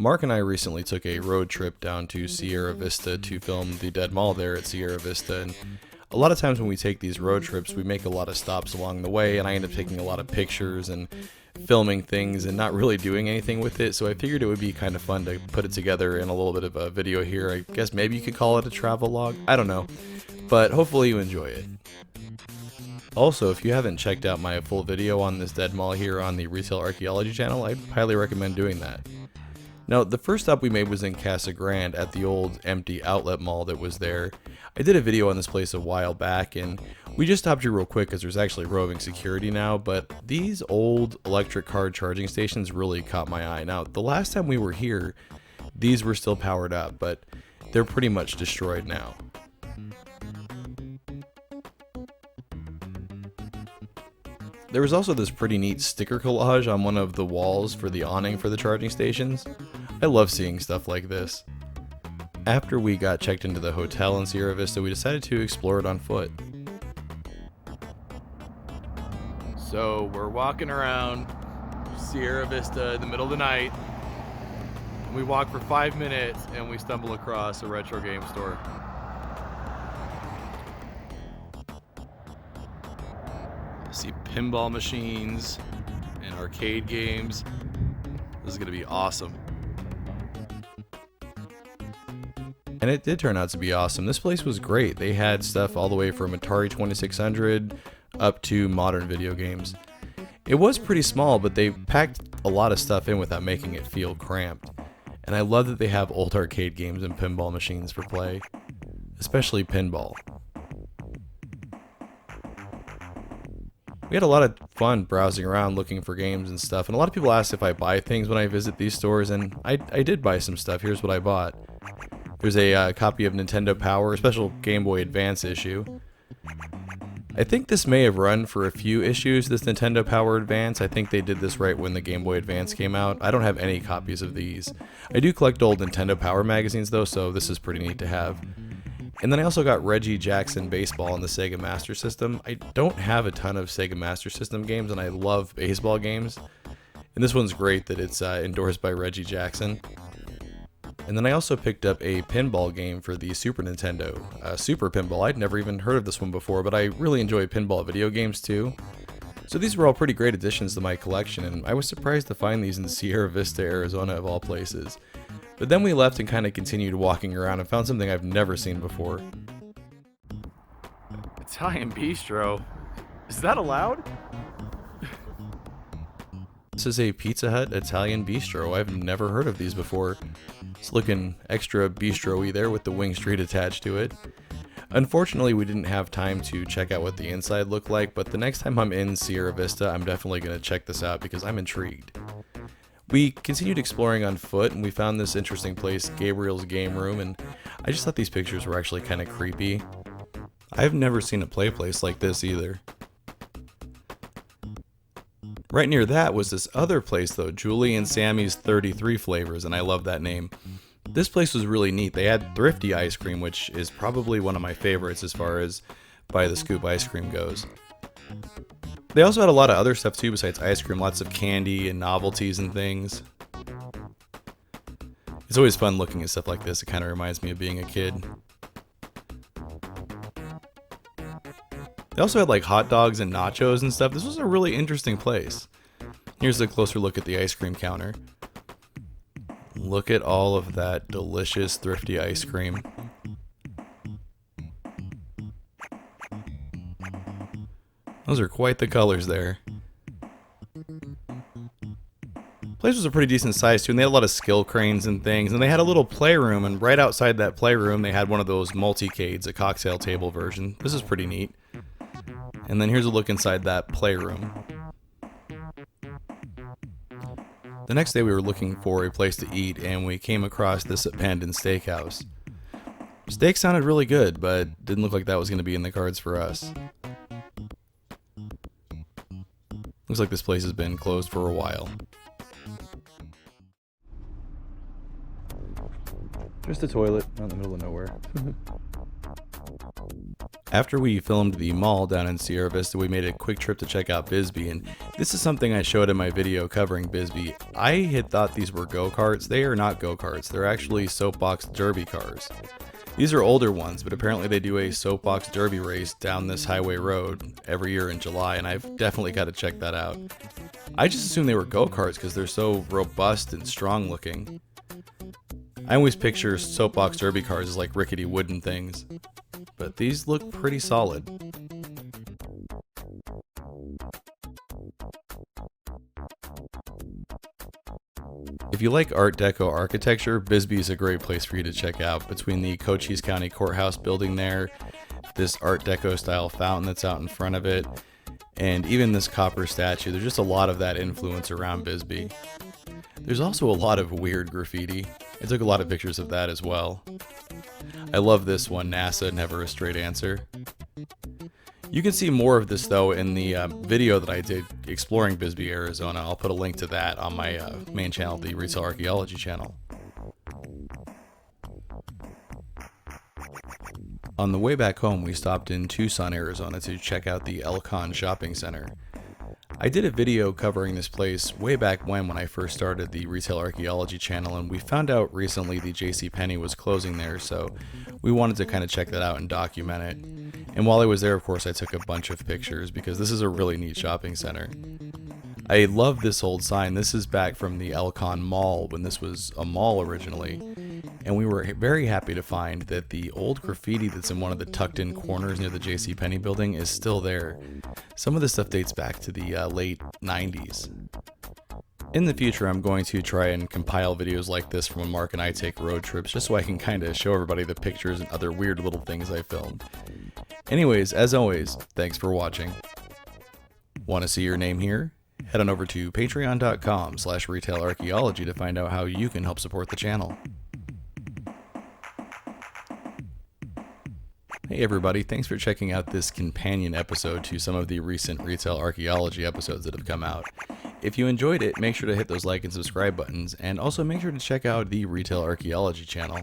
Mark and I recently took a road trip down to Sierra Vista to film the Dead Mall there at Sierra Vista, and a lot of times when we take these road trips, we make a lot of stops along the way, and I end up taking a lot of pictures and filming things and not really doing anything with it, so I figured it would be kind of fun to put it together in a little bit of a video here. I guess maybe you could call it a travel log, I don't know, but hopefully you enjoy it. Also, if you haven't checked out my full video on this Dead Mall here on the Retail Archaeology channel, I'd highly recommend doing that. Now, the first stop we made was in Casa Grande at the old empty outlet mall that was there. I did a video on this place a while back, and we just stopped here real quick because there's actually roving security now, but these old electric car charging stations really caught my eye. Now, the last time we were here, these were still powered up, but they're pretty much destroyed now. There was also this pretty neat sticker collage on one of the walls for the awning for the charging stations. I love seeing stuff like this. After we got checked into the hotel in Sierra Vista, we decided to explore it on foot. So we're walking around Sierra Vista in the middle of the night. We walk for 5 minutes and we stumble across a retro game store. I see pinball machines and arcade games. This is gonna be awesome. And it did turn out to be awesome. This place was great. They had stuff all the way from Atari 2600 up to modern video games. It was pretty small, but they packed a lot of stuff in without making it feel cramped. And I love that they have old arcade games and pinball machines for play, especially pinball. We had a lot of fun browsing around looking for games and stuff, and a lot of people ask if I buy things when I visit these stores, and I did buy some stuff. Here's what I bought. There's a copy of Nintendo Power, a special Game Boy Advance issue. I think this may have run for a few issues, this Nintendo Power Advance. I think they did this right when the Game Boy Advance came out. I don't have any copies of these. I do collect old Nintendo Power magazines though, so this is pretty neat to have. And then I also got Reggie Jackson Baseball on the Sega Master System. I don't have a ton of Sega Master System games, and I love baseball games. And this one's great that it's endorsed by Reggie Jackson. And then I also picked up a pinball game for the Super Nintendo, Super Pinball. I'd never even heard of this one before, but I really enjoy pinball video games too. So these were all pretty great additions to my collection, and I was surprised to find these in Sierra Vista, Arizona of all places. But then we left and kind of continued walking around and found something I've never seen before. Italian Bistro? Is that allowed? This is a Pizza Hut Italian Bistro. I've never heard of these before. It's looking extra bistro-y there with the wing street attached to it. Unfortunately, we didn't have time to check out what the inside looked like, but the next time I'm in Sierra Vista, I'm definitely going to check this out because I'm intrigued. We continued exploring on foot, and we found this interesting place, Gabriel's Game Room, and I just thought these pictures were actually kind of creepy. I've never seen a play place like this either. Right near that was this other place though, Julie and Sammy's 33 Flavors, and I love that name. This place was really neat. They had thrifty ice cream, which is probably one of my favorites as far as by the scoop ice cream goes. They also had a lot of other stuff too besides ice cream, lots of candy and novelties and things. It's always fun looking at stuff like this. It kind of reminds me of being a kid. They also had like hot dogs and nachos and stuff. This was a really interesting place. Here's a closer look at the ice cream counter. Look at all of that delicious thrifty ice cream. Those are quite the colors there. Place was a pretty decent size too, and they had a lot of skill cranes and things, and they had a little playroom, and right outside that playroom they had one of those multicades, a cocktail table version. This is pretty neat. And then here's a look inside that playroom. The next day we were looking for a place to eat, and we came across this abandoned steakhouse. Steak sounded really good, but didn't look like that was going to be in the cards for us. Looks like this place has been closed for a while. Just a toilet, out in the middle of nowhere. After we filmed the mall down in Sierra Vista, we made a quick trip to check out Bisbee, and this is something I showed in my video covering Bisbee. I had thought these were go-karts. They are not go-karts. They're actually soapbox derby cars. These are older ones, but apparently they do a soapbox derby race down this highway road every year in July, and I've definitely got to check that out. I just assumed they were go-karts because they're so robust and strong looking. I always picture soapbox derby cars as like rickety wooden things, but these look pretty solid. If you like Art Deco architecture, Bisbee is a great place for you to check out. Between the Cochise County Courthouse building there, this Art Deco style fountain that's out in front of it, and even this copper statue, there's just a lot of that influence around Bisbee. There's also a lot of weird graffiti. I took a lot of pictures of that as well. I love this one, NASA, Never a Straight Answer. You can see more of this though in the video that I did exploring Bisbee, Arizona. I'll put a link to that on my main channel, the Retail Archaeology channel. On the way back home, we stopped in Tucson, Arizona to check out the Elkhon shopping center. I did a video covering this place way back when I first started the Retail Archaeology channel, and we found out recently the JCPenney was closing there, so we wanted to kind of check that out and document it. And while I was there, of course, I took a bunch of pictures because this is a really neat shopping center. I love this old sign. This is back from the Elkhon Mall when this was a mall originally. And we were very happy to find that the old graffiti that's in one of the tucked in corners near the JCPenney building is still there. Some of this stuff dates back to the late 90s. In the future, I'm going to try and compile videos like this from when Mark and I take road trips, just so I can kind of show everybody the pictures and other weird little things I filmed. Anyways, as always, thanks for watching. Want to see your name here? Head on over to patreon.com/retailarchaeology to find out how you can help support the channel. Hey everybody, thanks for checking out this companion episode to some of the recent Retail Archaeology episodes that have come out. If you enjoyed it, make sure to hit those like and subscribe buttons, and also make sure to check out the Retail Archaeology channel.